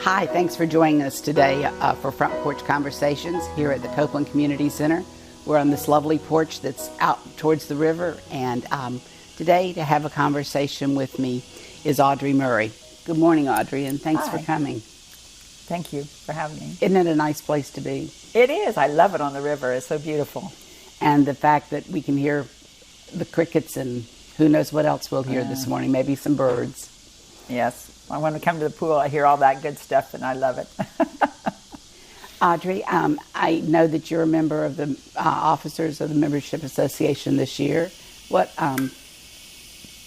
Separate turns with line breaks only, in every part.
Hi, thanks for joining us today for Front Porch Conversations here at the Copeland Community Center. We're on this lovely porch that's out towards the river, and today to have a conversation with me is Audrey Murray. Good morning, Audrey, and thanks
Hi.
for coming.
Thank you for having me.
Isn't it a nice place to be?
It is. I love it on the river. It's so beautiful.
And the fact that we can hear the crickets and who knows what else we'll hear this morning, maybe some birds.
Yes. When we come to the pool, I hear all that good stuff, and I love it.
Audrey, I know that you're a member of the Officers of the Membership Association this year. What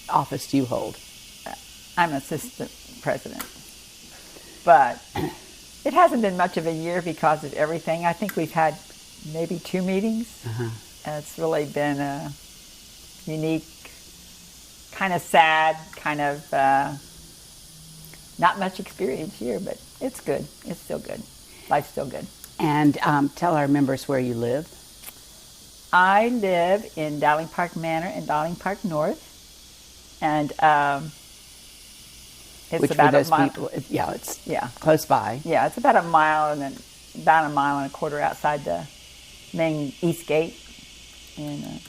office do you hold?
I'm assistant president. But it hasn't been much of a year because of everything. I think we've had maybe 2 meetings. It's really been a unique, kind of sad, kind of not much experience year, but it's good. It's still good. Life's still good.
And tell our members where you live.
I live in Dowling Park Manor in Dowling Park North, and it's
Which
about
for those
a mile.
people, it's close by.
Yeah, it's about a mile and then about a mile and a quarter outside the main east gate. And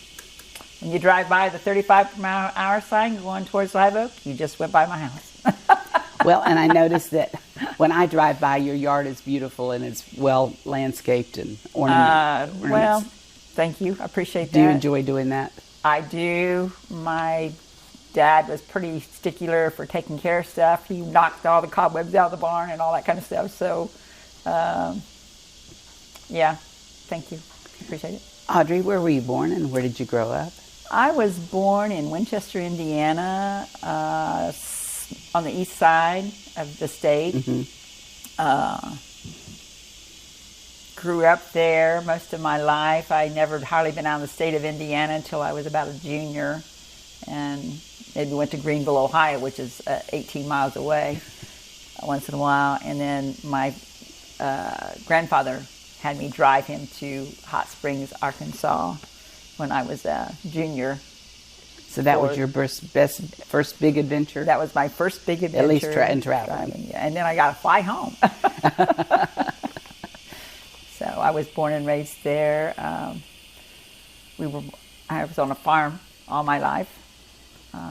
when you drive by the 35-mile-an-hour sign going towards Live Oak, you just went by my house.
Well, and I noticed that when I drive by, your yard is beautiful and it's well landscaped and ornamented.
Well, thank you. I appreciate that.
Do you enjoy doing that?
I do. My dad was pretty stickler for taking care of stuff. He knocked all the cobwebs out of the barn and all that kind of stuff. So, yeah, thank you. Appreciate it.
Audrey, where were you born and where did you grow up?
I was born in Winchester, Indiana, on the east side of the state. Grew up there most of my life. I never hardly been out of the state of Indiana until I was about a junior, and maybe went to Greenville, Ohio, which is 18 miles away once in a while. And then my grandfather had me drive him to Hot Springs, Arkansas when I was a junior.
So that was your first big adventure?
That was my first big adventure.
At least in traveling.
Yeah. And then I got to fly home. So I was born and raised there. I was on a farm all my life,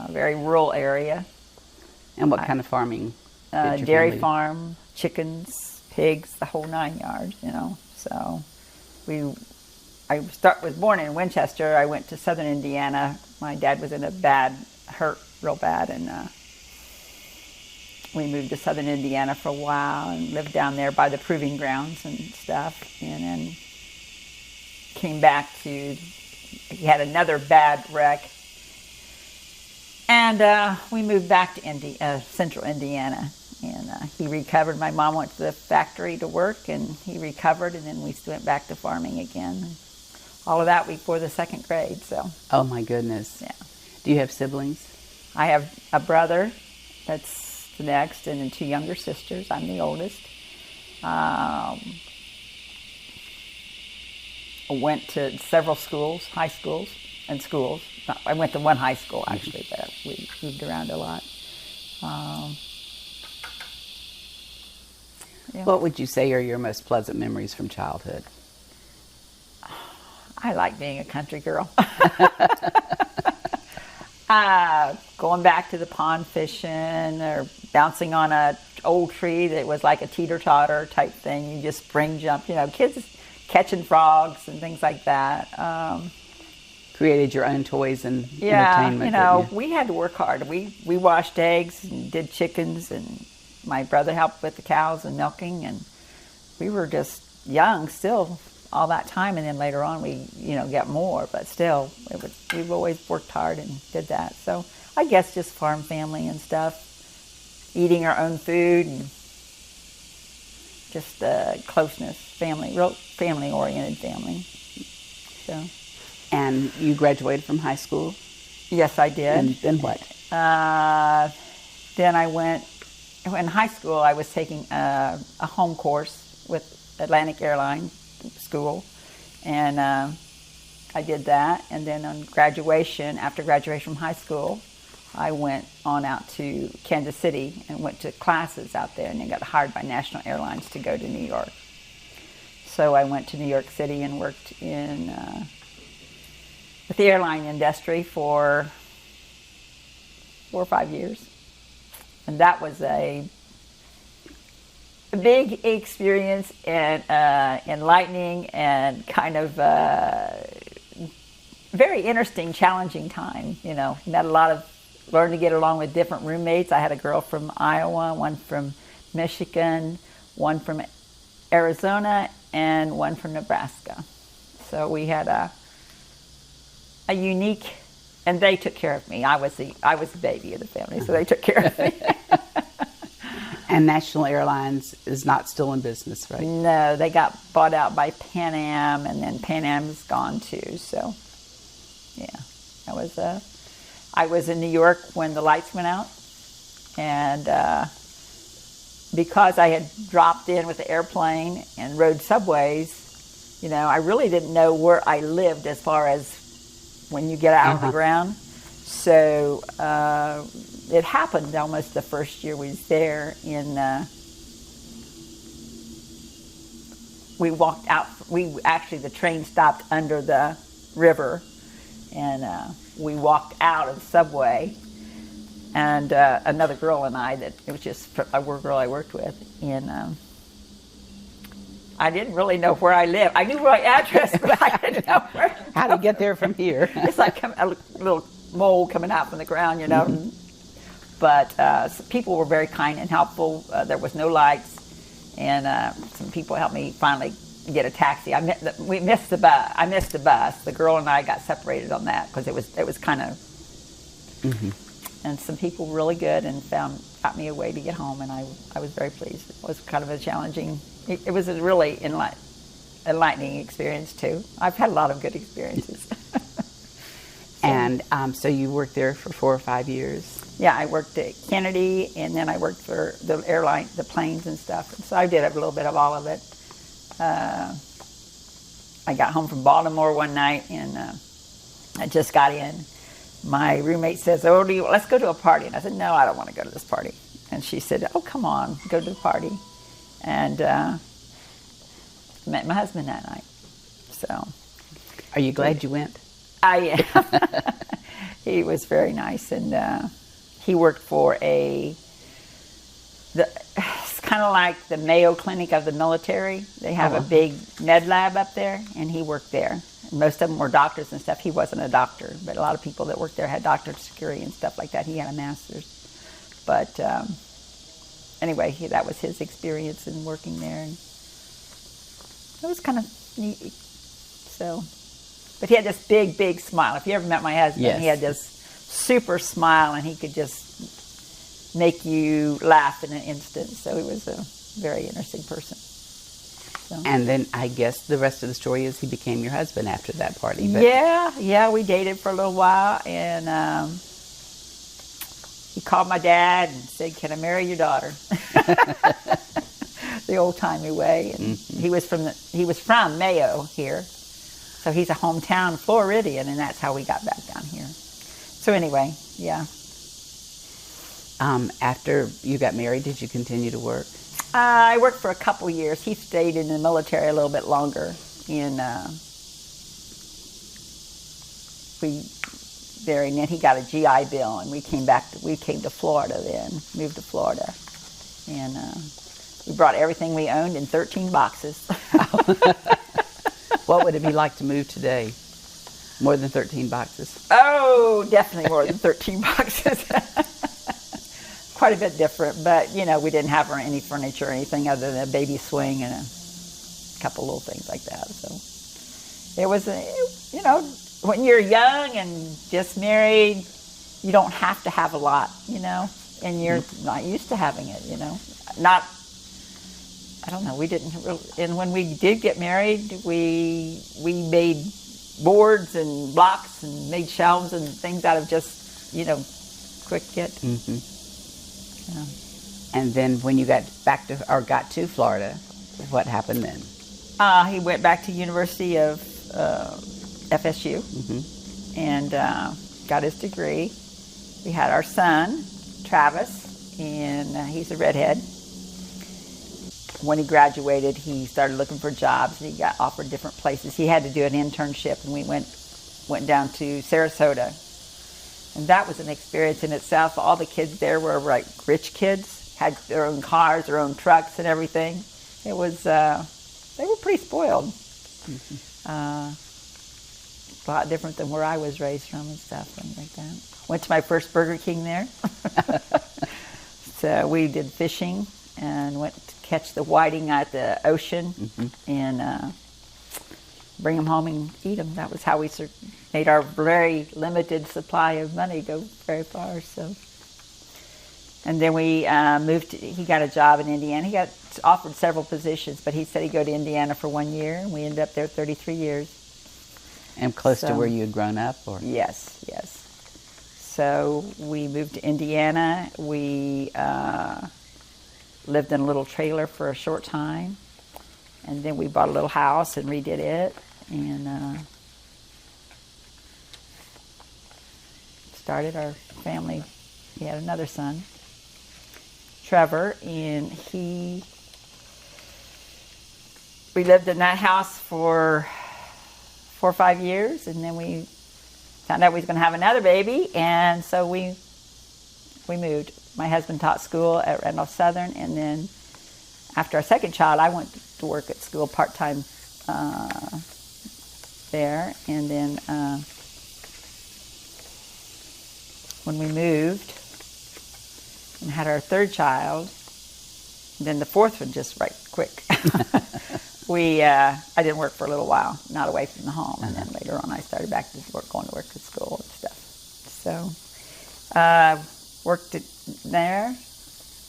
very rural area.
And what kind of farming?
Dairy farm, chickens, pigs, the whole 9 yards, So I was born in Winchester. I went to southern Indiana. My dad was in hurt real bad, and we moved to southern Indiana for a while and lived down there by the proving grounds and stuff. And then came back he had another bad wreck. And we moved back to central Indiana. And he recovered. My mom went to the factory to work, and he recovered, and then we went back to farming again. And all of that before the second grade. So.
Oh my goodness.
Yeah.
Do you have siblings?
I have a brother that's the next, and then 2 younger sisters. I'm the oldest. I went to several schools, high schools, and schools. I went to one high school, actually, but we moved around a lot. Yeah.
What would you say are your most pleasant memories from childhood?
I like being a country girl. Going back to the pond fishing or bouncing on an old tree that was like a teeter-totter type thing. You just spring jump, kids catching frogs and things like that.
Created your own toys and entertainment.
We had to work hard. We washed eggs and did chickens, and my brother helped with the cows and milking, and we were just young still all that time, and then later on we got more, but still we've always worked hard and did that. So I guess just farm family and stuff, eating our own food, and just closeness, real family oriented family. So.
And you graduated from high school?
Yes, I did.
And then what?
Then I went, in high school I was taking a home course with Atlantic Airlines School, and I did that. And then on graduation, after graduation from high school, I went on out to Kansas City and went to classes out there, and then got hired by National Airlines to go to New York. So I went to New York City and worked in with the airline industry for 4 or 5 years. And that was a big experience and enlightening and kind of very interesting, challenging time. Met a lot of, learned to get along with different roommates. I had a girl from Iowa, one from Michigan, one from Arizona, and one from Nebraska. So we had a unique, and they took care of me. I was the baby of the family, so they took care of me.
And National Airlines is not still in business, right?
No, they got bought out by Pan Am, and then Pan Am's gone too. So, yeah, I was in New York when the lights went out, and because I had dropped in with the airplane and rode subways, I really didn't know where I lived as far as when you get out of the ground. So it happened almost the first year we was there. We walked out. The train stopped under the river, and we walked out of the subway. And another girl and I, it was just a girl I worked with, and I didn't really know where I lived. I knew my address, but I didn't know where.
How to get there from here?
It's like a little mole coming out from the ground, Mm-hmm. But people were very kind and helpful. There was no lights, and some people helped me finally get a taxi. We missed the bus. I missed the bus. The girl and I got separated on that because it was kind of. Mm-hmm. And some people were really good and got me a way to get home, and I was very pleased. It was kind of a challenging. It was a really enlightening experience too. I've had a lot of good experiences.
And so you worked there for 4 or 5 years?
Yeah, I worked at Kennedy, and then I worked for the airline, the planes and stuff. And so I did a little bit of all of it. I got home from Baltimore one night, and I just got in. My roommate says, let's go to a party. And I said, no, I don't want to go to this party. And she said, oh, come on, go to the party. And met my husband that night. So,
are you glad you went?
I am. He was very nice, and he worked for it's kind of like the Mayo Clinic of the military. They have a big med lab up there, and he worked there. And most of them were doctors and stuff. He wasn't a doctor, but a lot of people that worked there had doctorate degree and stuff like that. He had a master's. But anyway, that was his experience in working there, and it was kind of neat. So, but he had this big, big smile. If you ever met my husband, yes. He had this super smile, and he could just make you laugh in an instant. So he was a very interesting person. So.
And then I guess the rest of the story is he became your husband after that party. But.
Yeah, we dated for a little while, and he called my dad and said, "Can I marry your daughter?" The old-timey way. And mm-hmm. He was from Mayo here, so he's a hometown Floridian, and that's how we got back down here. So anyway, yeah.
After you got married, did you continue to work?
I worked for a couple years. He stayed in the military a little bit longer. And then he got a GI Bill, and we came to Florida then, moved to Florida. And we brought everything we owned in 13 boxes.
What would it be like to move today? More than 13 boxes?
Oh, definitely more than 13 boxes. Quite a bit different, but we didn't have any furniture or anything other than a baby swing and a couple little things like that. So it was, when you're young and just married, you don't have to have a lot, and you're not used to having it, I don't know, we didn't really, and when we did get married, we made boards and blocks and made shelves and things out of just, quick kit.
Mm-hmm. And then when you got to Florida, what happened then?
He went back to University of FSU, mm-hmm. and got his degree. we had our son, Travis, and he's a redhead. When he graduated, he started looking for jobs, and he got offered different places. He had to do an internship, and we went down to Sarasota. And that was an experience in itself. All the kids there were like rich kids, had their own cars, their own trucks and everything. It was, they were pretty spoiled. Mm-hmm. A lot different than where I was raised from and stuff and like that. Went to my first Burger King there. So we did fishing and went to catch the whiting at the ocean, mm-hmm. and bring them home and eat them. That was how we made our very limited supply of money go very far. So, and then we moved. He got a job in Indiana. He got offered several positions, but he said he'd go to Indiana for 1 year, and we ended up there 33 years.
And close to where you had grown up, or?
Yes, yes. So we moved to Indiana. We lived in a little trailer for a short time, and then we bought a little house and redid it, and started our family. He had another son, Trevor, and we lived in that house for 4 or 5 years, and then we found out we was going to have another baby, and so we moved. My husband taught school at Randolph Southern, and then after our second child, I went to work at school part-time there, and then when we moved and had our third child, then the fourth one just right quick. I didn't work for a little while, not away from the home, and then later on I started back to work, going to work at school and stuff. So worked there,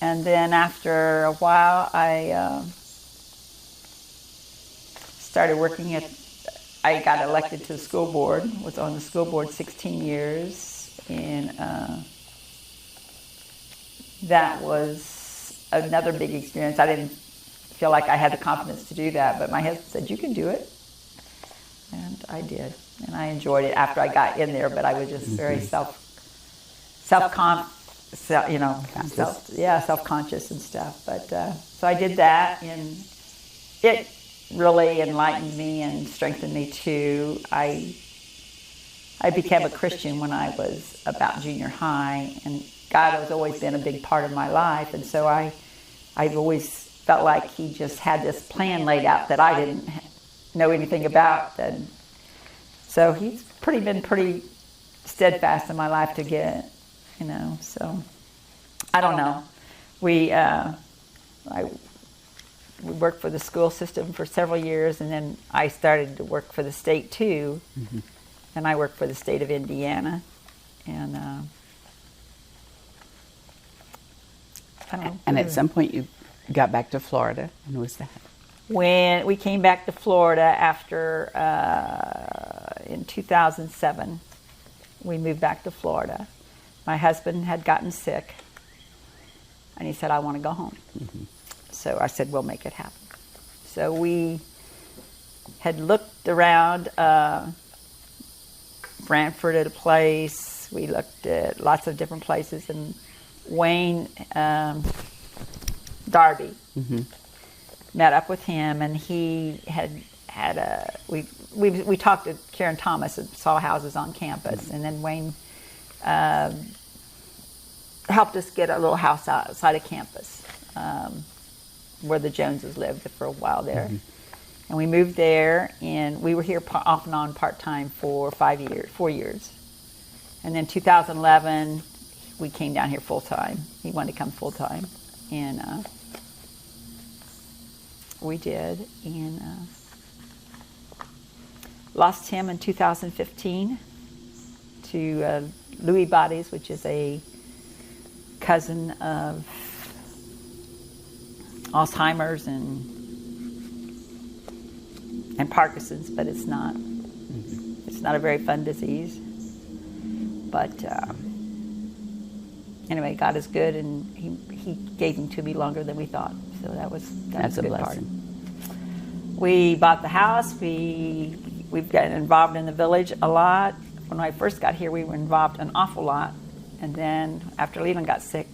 and then after a while I started working I got elected to the school board, was on the school board 16 years, and that was another big experience. I didn't feel like I had the confidence to do that, but my husband said, "You can do it," and I did, and I enjoyed it after I got in there. But I was just very self-conscious and stuff. But so I did that, and it really enlightened me and strengthened me too. I became a Christian when I was about junior high, and God has always been a big part of my life, and so I've always felt like He just had this plan laid out that I didn't know anything about. And so He's been pretty steadfast in my life to get, so I don't know. We worked for the school system for several years, and then I started to work for the state too, mm-hmm. and I worked for the state of Indiana, and I don't know.
And at some point you got back to Florida. When was that?
When we came back to Florida after, in 2007, we moved back to Florida. My husband had gotten sick, and he said, "I want to go home." Mm-hmm. So I said, "We'll make it happen." So we had looked around Brantford at a place. We looked at lots of different places, and Wayne Darby, mm-hmm. met up with him, and he had we talked to Karen Thomas and saw houses on campus, mm-hmm. and then Wayne helped us get a little house outside of campus where the Joneses lived for a while there, mm-hmm. and we moved there, and we were here off and on part-time for 4 years, and then 2011 we came down here full-time. He wanted to come full-time, and we did, and lost him in 2015 to Lewy bodies, which is a cousin of Alzheimer's and Parkinson's, but it's not. Mm-hmm. It's not a very fun disease. But anyway, God is good, and He gave him to me longer than we thought. So that's a good blessing. Part. We bought the house. We've gotten involved in the village a lot. When I first got here, we were involved an awful lot And then after Leland got sick,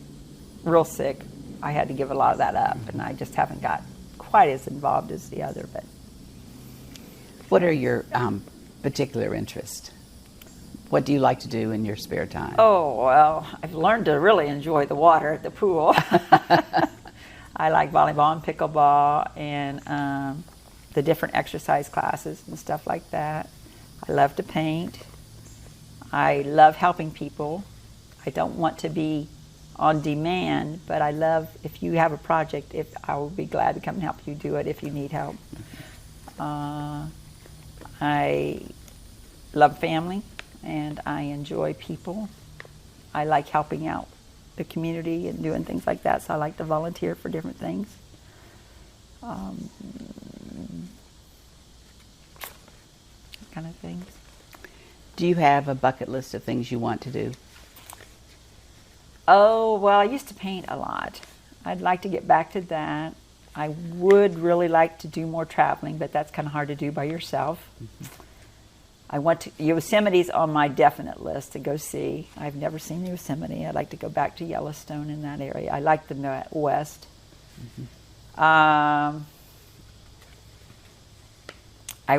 real sick, I had to give a lot of that up, and I just haven't got quite as involved as the other. But
what are your particular interests? What do you like to do in your spare time?
oh, well, I've learned to really enjoy the water at the pool. I like volleyball and pickleball and the different exercise classes and stuff like that. I love to paint. I love helping people. I don't want to be on demand, but I love, if you have a project, I will be glad to come and help you do it if you need help. I love family, and I enjoy people. I like helping out the community and doing things like that, so I like to volunteer for different things. Kind of things.
Do you have a bucket list of things you want to do?
Oh, well, I used to paint a lot. I'd like to get back to that. I would really like to do more traveling, but that's kind of hard to do by yourself. I want to, Yosemite's on my definite list to go see. I've never seen Yosemite. I'd like to go back to Yellowstone in that area. I like the West. I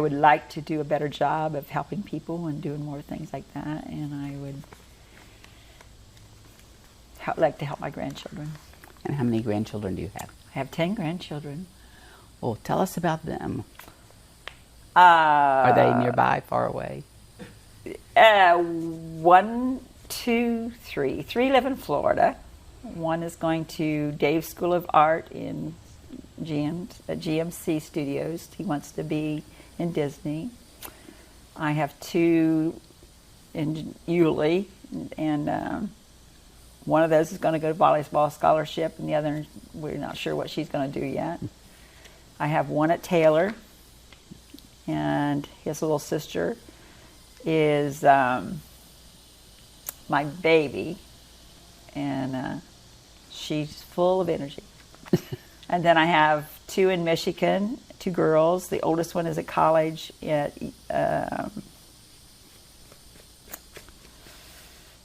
would like to do a better job of helping people and doing more things like that, and I would like to help my grandchildren.
And how many grandchildren do you have?
I have 10 grandchildren.
Well, tell us about them. Are they nearby, far away?
1, 2, 3. 3 live in Florida. 1 is going to Dave's School of Art in GMC Studios. He wants to be in Disney. I have 2 in Yulee, and one of those is going to go to volleyball scholarship, and the other, we're not sure what she's going to do yet. I have 1 at Taylor, and his little sister is my baby, and she's full of energy. And then I have 2 in Michigan, 2 girls. The oldest one is at college at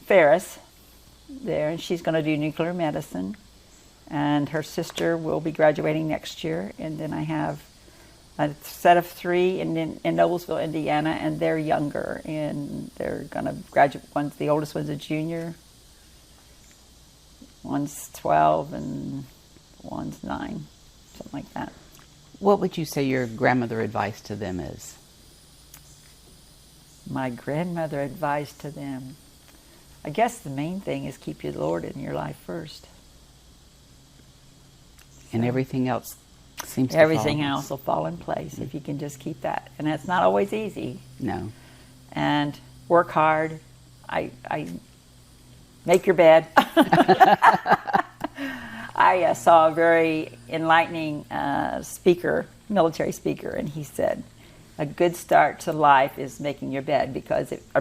Ferris there, and she's going to do nuclear medicine. And her sister will be graduating next year. And then I have a set of 3 in Noblesville, Indiana, and they're younger, and they're going to graduate. The oldest one's a junior, one's 12, and one's 9, something like that.
What would you say your grandmother advice to them is?
My grandmother advice to them, I guess the main thing is keep your Lord in your life first.
And everything else seems to
everything else will fall in place if you can just keep that. And that's not always easy.
No.
And work hard. I make your bed. I saw a very enlightening speaker, military speaker, and he said, a good start to life is making your bed,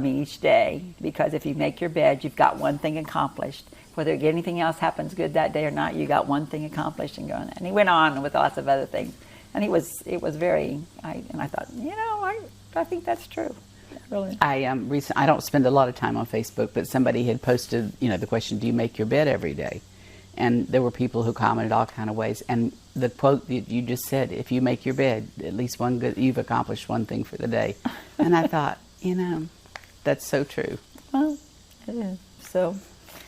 each day, because if you make your bed, you've got one thing accomplished. Whether anything else happens good that day or not, you got one thing accomplished and going. And he went on with lots of other things. And it was very, I thought, I think that's true. Really.
I don't spend a lot of time on Facebook, but somebody had posted, the question, do you make your bed every day? And there were people who commented all kind of ways. And the quote that you just said, if you make your bed, at least you've accomplished one thing for the day. And I thought, that's so true.
Well, it is. So.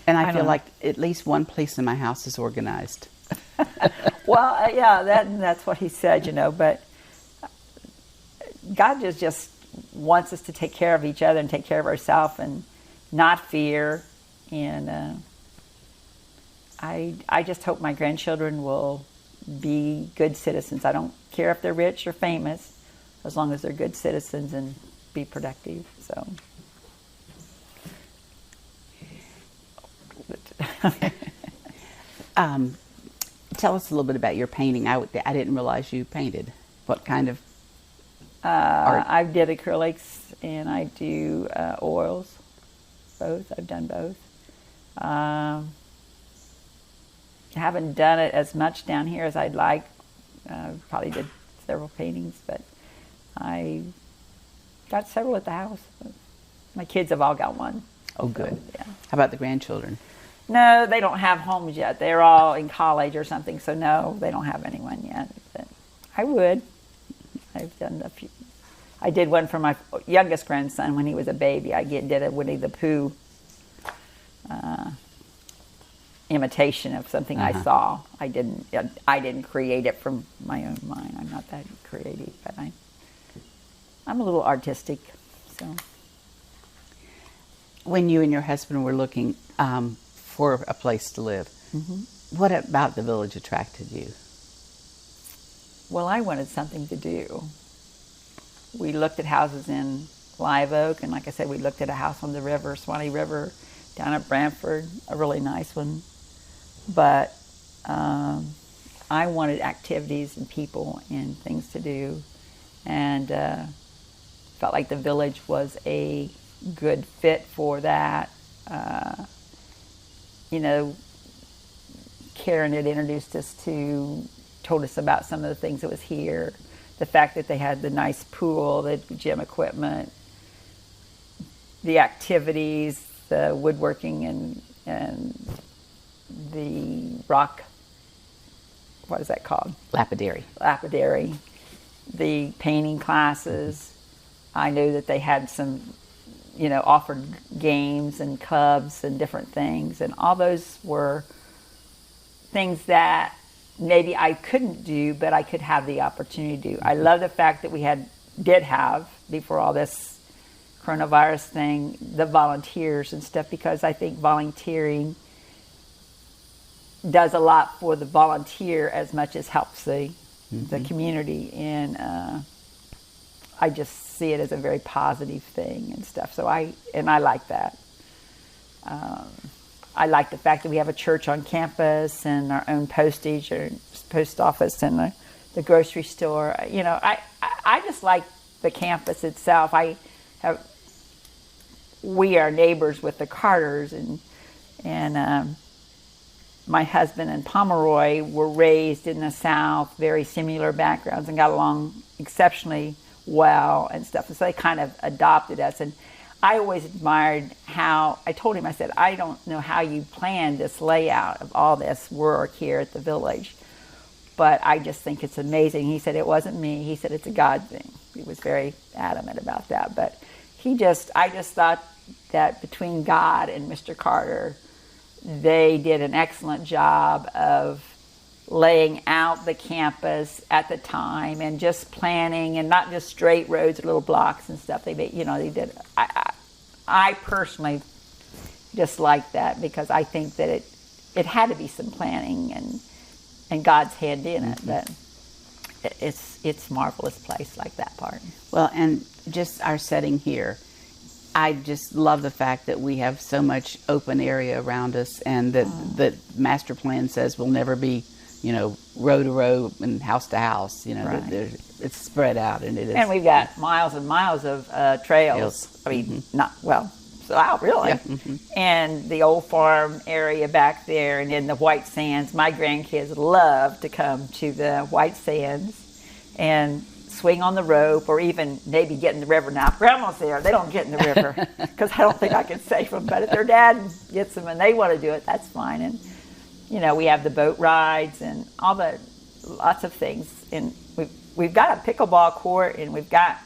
And I feel like at least one place in my house is organized.
Well, yeah, that's what he said, but God just wants us to take care of each other and take care of ourselves and not fear. And I just hope my grandchildren will be good citizens. I don't care if they're rich or famous, as long as they're good citizens and be productive. So.
Tell us a little bit about your painting. I didn't realize you painted. What kind of art?
I did acrylics and I do oils. Both. I've done both. I haven't done it as much down here as I'd like. Probably did several paintings, but I got several at the house. My kids have all got one.
Oh, good.
Yeah.
How about the grandchildren?
No, they don't have homes yet. They're all in college or something, so no, they don't have anyone yet. But I would. I've done a few. I did one for my youngest grandson when he was a baby. I did a Winnie the Pooh imitation of something I saw. I didn't create it from my own mind. I'm not that creative, but I'm a little artistic. So
when you and your husband were looking for a place to live, what about the village attracted you?
Well, I wanted something to do. We looked at houses in Live Oak, and like I said, we looked at a house on the river, Swanee River, down at Brantford, a really nice one. But I wanted activities and people and things to do, and felt like the village was a good fit for that. You know, Karen had introduced us told us about some of the things that was here. The fact that they had the nice pool, the gym equipment, the activities, the woodworking and the rock, what is that called?
Lapidary.
The painting classes. I knew that they had some, offered games and clubs and different things. And all those were things that maybe I couldn't do, but I could have the opportunity to do. I love the fact that we did have, before all this coronavirus thing, the volunteers and stuff, because I think volunteering does a lot for the volunteer as much as helps the community. And I just see it as a very positive thing and stuff. So I like that. I like the fact that we have a church on campus and our own postage or post office and the grocery store. I just like the campus itself. We are neighbors with the Carters, and my husband and Pomeroy were raised in the South, very similar backgrounds, and got along exceptionally well and stuff. And so they kind of adopted us. And I always admired how, I told him, I said, I don't know how you planned this layout of all this work here at the village, but I just think it's amazing. He said, it wasn't me. He said, it's a God thing. He was very adamant about that. But I just thought that between God and Mr. Carter, they did an excellent job of laying out the campus at the time and just planning, and not just straight roads or little blocks and stuff. They did. I personally just like that, because I think that it had to be some planning and God's hand in it. But it's a marvelous place, like that part.
Well, and just our setting here, I just love the fact that we have so much open area around us, and that the master plan says we'll never be, row to row and house to house.
Right.
It's spread out, and it is.
And we've got miles and miles of trails. I mean, so out really.
Yeah.
And the old farm area back there, and in the White Sands. My grandkids love to come to the White Sands and swing on the rope, or even maybe get in the river. Now, if Grandma's there, they don't get in the river, because I don't think I can save them. But if their dad gets them and they want to do it, that's fine. And we have the boat rides and lots of things. And we've got a pickleball court, and we've got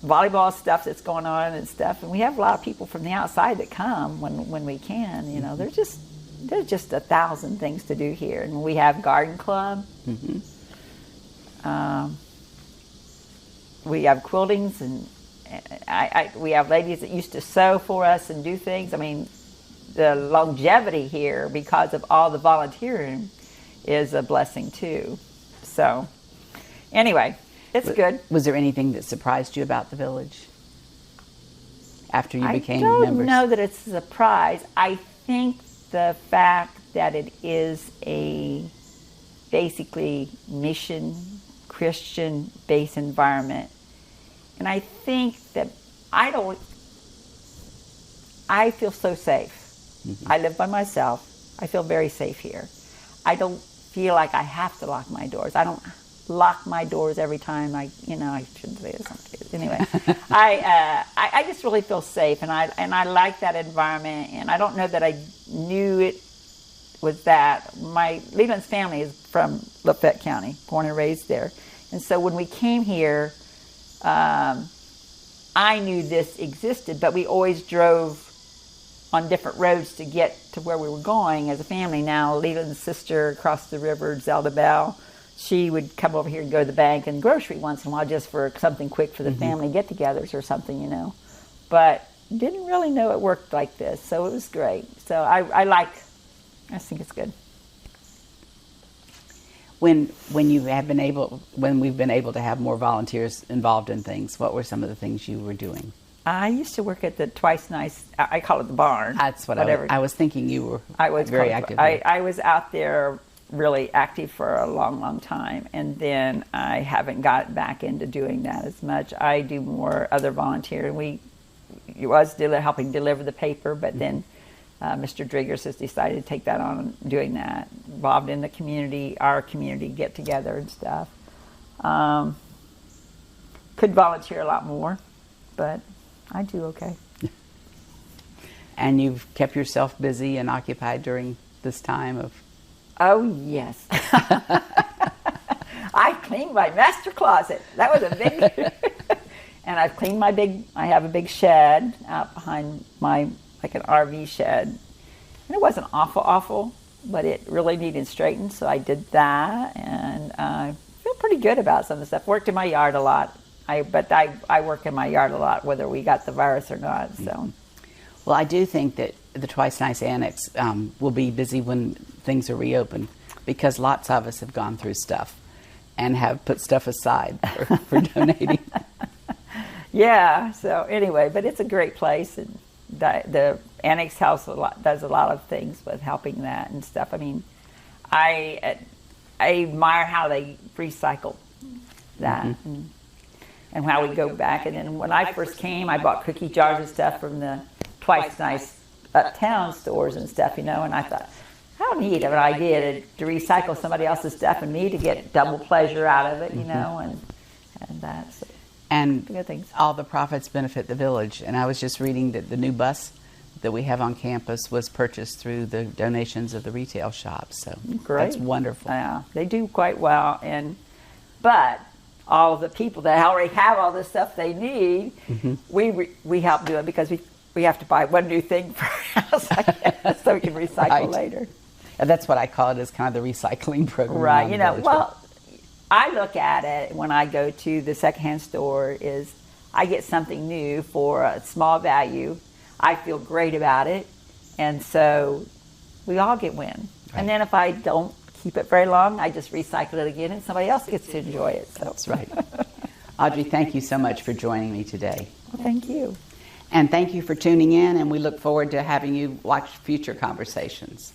volleyball stuff that's going on and stuff. And we have a lot of people from the outside that come when we can. There's just 1,000 things to do here. And we have garden club. We have quiltings, and we have ladies that used to sew for us and do things. I mean, the longevity here, because of all the volunteering, is a blessing too. So anyway, it's good.
Was there anything that surprised you about the village after you became
members? I
members?
don't know that it's a surprise. I think the fact that it is a basically mission Christian-based environment, and I think that I feel so safe. I live by myself. I feel very safe here. I don't feel like I have to lock my doors. I lock my doors every time I shouldn't say this on kids. Anyway, I just really feel safe, and I like that environment, and I don't know that I knew it was that. My Leland's family is from Lafayette County, born and raised there, and so when we came here, I knew this existed, but we always drove on different roads to get to where we were going as a family. Now, Leland's sister across the river, Zelda Bell, she would come over here and go to the bank and grocery once in a while just for something quick for the family get-togethers or something, But didn't really know it worked like this, so it was great. So I think it's good.
When we've been able to have more volunteers involved in things, what were some of the things you were doing?
I used to work at the Twice Nice, I call it the barn.
That's what I was thinking. You were very active.
I was out there really active for a long, long time, and then I haven't got back into doing that as much. I do more other volunteering. We was helping deliver the paper, but then Mr. Driggers has decided to take that on, doing that, involved in the community, our community get-together and stuff. Could volunteer a lot more, but I do okay.
And you've kept yourself busy and occupied during this time of...
Oh, yes. I cleaned my master closet. That was a big... And I've cleaned I have a big shed out behind like an RV shed. And it wasn't awful, but it really needed straightened, so I did that. And I feel pretty good about some of the stuff. Worked in my yard a lot. I work in my yard a lot, whether we got the virus or not. So,
well, I do think that the Twice Nice Annex will be busy when things are reopened, because lots of us have gone through stuff and have put stuff aside for donating.
Yeah. So anyway, but it's a great place, and the Annex House does a lot of things with helping that and stuff. I mean, I admire how they recycle that. And how we go back. And then when I first came, I bought cookie jars and stuff from the Twice Nice uptown stores and stuff, and I thought, how neat of an idea to recycle somebody else's stuff and me to get double pleasure out of it, and that's
and
good things.
All the profits benefit the village. And I was just reading that the new bus that we have on campus was purchased through the donations of the retail shops. So
great.
That's wonderful.
Yeah, they do quite well, but all of the people that already have all the stuff they need, we help do it, because we have to buy one new thing for our house, I guess, so we can recycle later.
And that's what I call it, is kind of the recycling program.
Right. Well, I look at it when I go to the secondhand store is I get something new for a small value. I feel great about it, and so we all get win. Right. And then if I don't keep it very long, I just recycle it again, and somebody else gets to enjoy it. So.
That's right. Audrey, thank you so much for joining me today.
Well, thank you.
And thank you for tuning in, and we look forward to having you watch future conversations.